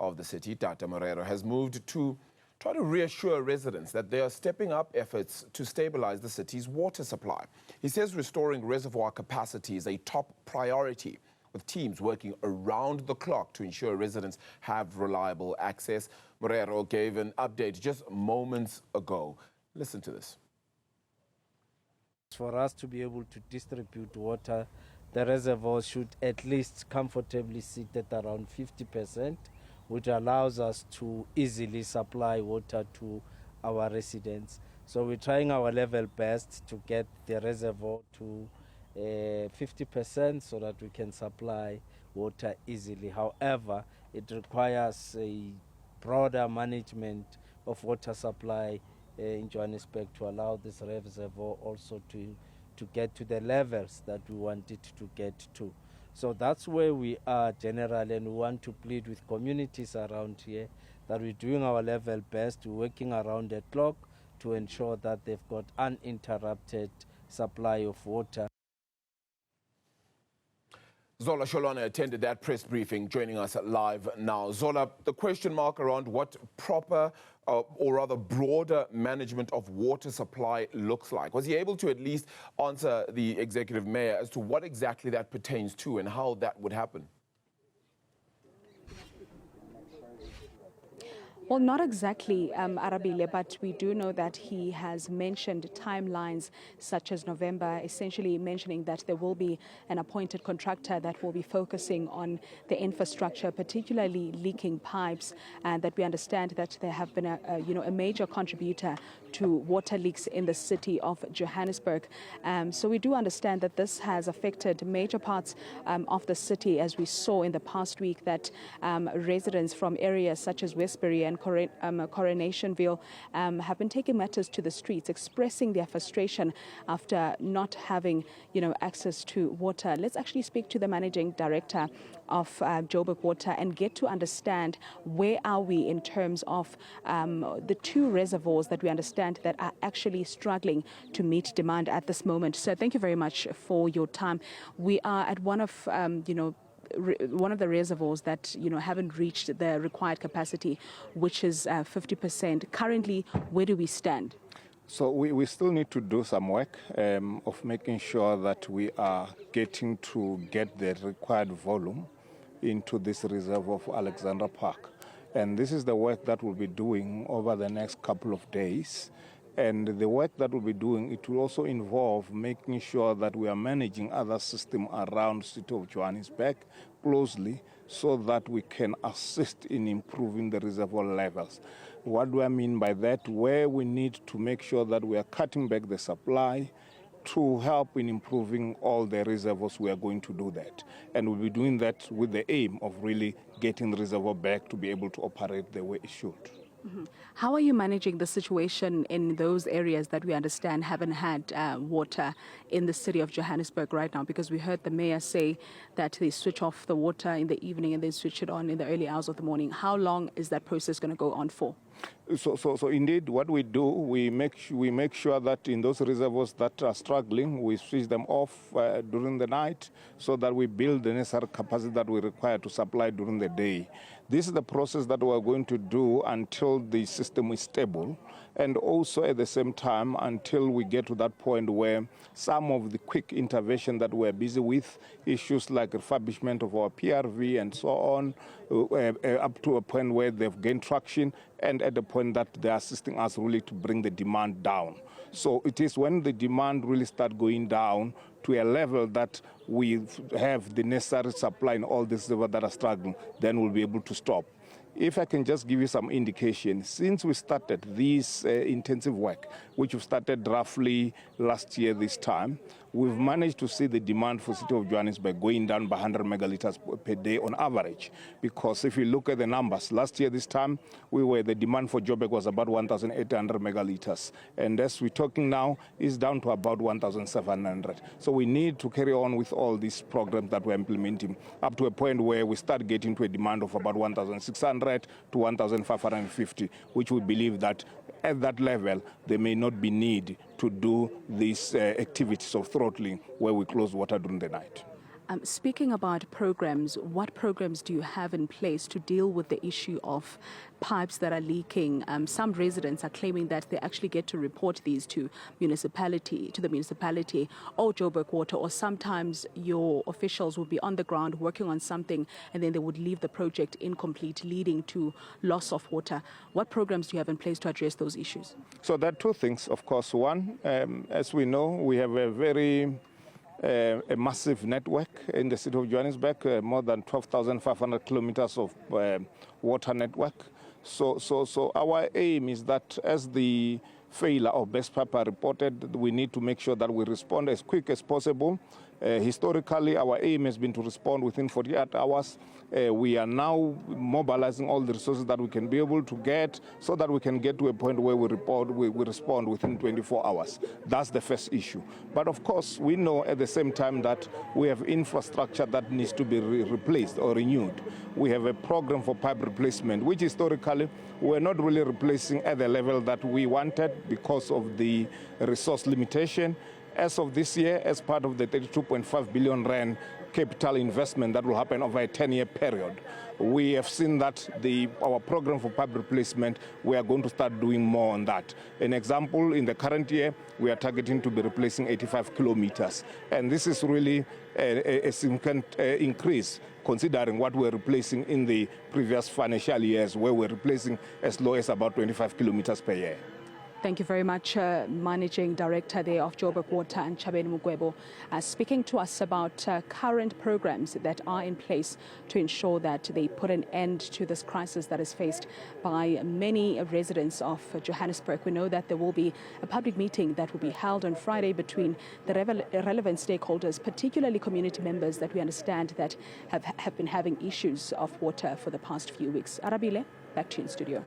of the city, Tata Morero, has moved to try to reassure residents that they are stepping up efforts to stabilize the city's water supply. He says restoring reservoir capacity is a top priority, with teams working around the clock to ensure residents have reliable access. Morero gave an update just moments ago. Listen to this. For us to be able to distribute water, the reservoirs should at least comfortably sit at around 50%, which allows us to easily supply water to our residents. So we're trying our level best to get the reservoir to 50% so that we can supply water easily. However, it requires a broader management of water supply in Johannesburg to allow this reservoir also to get to the levels that we want it to get to. So that's where we are generally, and we want to plead with communities around here that we're doing our level best, we're working around the clock to ensure that they've got uninterrupted supply of water. Zola Sholwana attended that press briefing, joining us live now. Zola, the question mark around what proper or rather broader management of water supply looks like. Was he able to at least answer the executive mayor as to what exactly that pertains to and how that would happen? Well, not exactly, Arabile, but we do know that he has mentioned timelines such as November, essentially mentioning that there will be an appointed contractor that will be focusing on the infrastructure, particularly leaking pipes, and that we understand that there have been a major contributor to water leaks in the city of Johannesburg. So we do understand that this has affected major parts of the city, as we saw in the past week that residents from areas such as Westbury and Coronationville have been taking matters to the streets, expressing their frustration after not having, access to water. Let's actually speak to the managing director of Joburg Water and get to understand where are we in terms of the two reservoirs that we understand that are actually struggling to meet demand at this moment. So thank you very much for your time. We are at one of one of the reservoirs that haven't reached the required capacity, which is 50%. Currently, where do we stand? So we still need to do some work of making sure that we are getting to get the required volume into this reservoir for Alexandra Park. And this is the work that we'll be doing over the next couple of days. And the work that we'll be doing, it will also involve making sure that we are managing other systems around the city of Johannesburg closely so that we can assist in improving the reservoir levels. What do I mean by that? Where we need to make sure that we are cutting back the supply to help in improving all the reservoirs, we are going to do that. And we'll be doing that with the aim of really getting the reservoir back to be able to operate the way it should. Mm-hmm. How are you managing the situation in those areas that we understand haven't had water in the city of Johannesburg right now? Because we heard the mayor say that they switch off the water in the evening and then switch it on in the early hours of the morning. How long is that process going to go on for? So indeed, what we do, we make sure that in those reservoirs that are struggling, we switch them off during the night so that we build the necessary capacity that we require to supply during the day. This is the process that we are going to do until the system is stable, and also at the same time until we get to that point where some of the quick intervention that we're busy with, issues like refurbishment of our PRV and so on, up to a point where they've gained traction, and at the point that they're assisting us really to bring the demand down. So it is when the demand really starts going down to a level that we have the necessary supply in all these rivers that are struggling, then we'll be able to stop. If I can just give you some indication, since we started this intensive work, which we started roughly last year this time, we've managed to see the demand for the city of Johannesburg going down by 100 megalitres per day on average. Because if you look at the numbers, last year this time, the demand for Joburg was about 1,800 megalitres. And as we're talking now, it's down to about 1,700. So we need to carry on with all these programs that we're implementing up to a point where we start getting to a demand of about 1,600 to 1,550, which we believe that at that level, there may not be need to do these activities of throttling where we close water during the night. Speaking about programs, what programs do you have in place to deal with the issue of pipes that are leaking? Some residents are claiming that they actually get to report these to the municipality or Joburg Water, or sometimes your officials will be on the ground working on something and then they would leave the project incomplete, leading to loss of water. What programs do you have in place to address those issues? So there are two things, of course. One, as we know, we have a massive network in the city of Johannesburg, more than 12,500 kilometers of water network. So our aim is that as the failure of best pipe are reported, we need to make sure that we respond as quick as possible. Historically, our aim has been to respond within 48 hours. We are now mobilizing all the resources that we can be able to get so that we can get to a point where we respond within 24 hours. That's the first issue. But of course, we know at the same time that we have infrastructure that needs to be replaced or renewed. We have a program for pipe replacement, which historically we're not really replacing at the level that we wanted because of the resource limitation. As of this year, as part of the 32.5 billion rand capital investment that will happen over a 10-year period, we have seen that our program for pipe replacement, we are going to start doing more on that. An example, in the current year, we are targeting to be replacing 85 kilometers. And this is really a significant increase considering what we're replacing in the previous financial years, where we're replacing as low as about 25 kilometers per year. Thank you very much, Managing Director there of Joburg Water, Ntshavheni Mukwevho, speaking to us about current programs that are in place to ensure that they put an end to this crisis that is faced by many residents of Johannesburg. We know that there will be a public meeting that will be held on Friday between the relevant stakeholders, particularly community members that we understand that have been having issues of water for the past few weeks. Arabile, back to you in studio.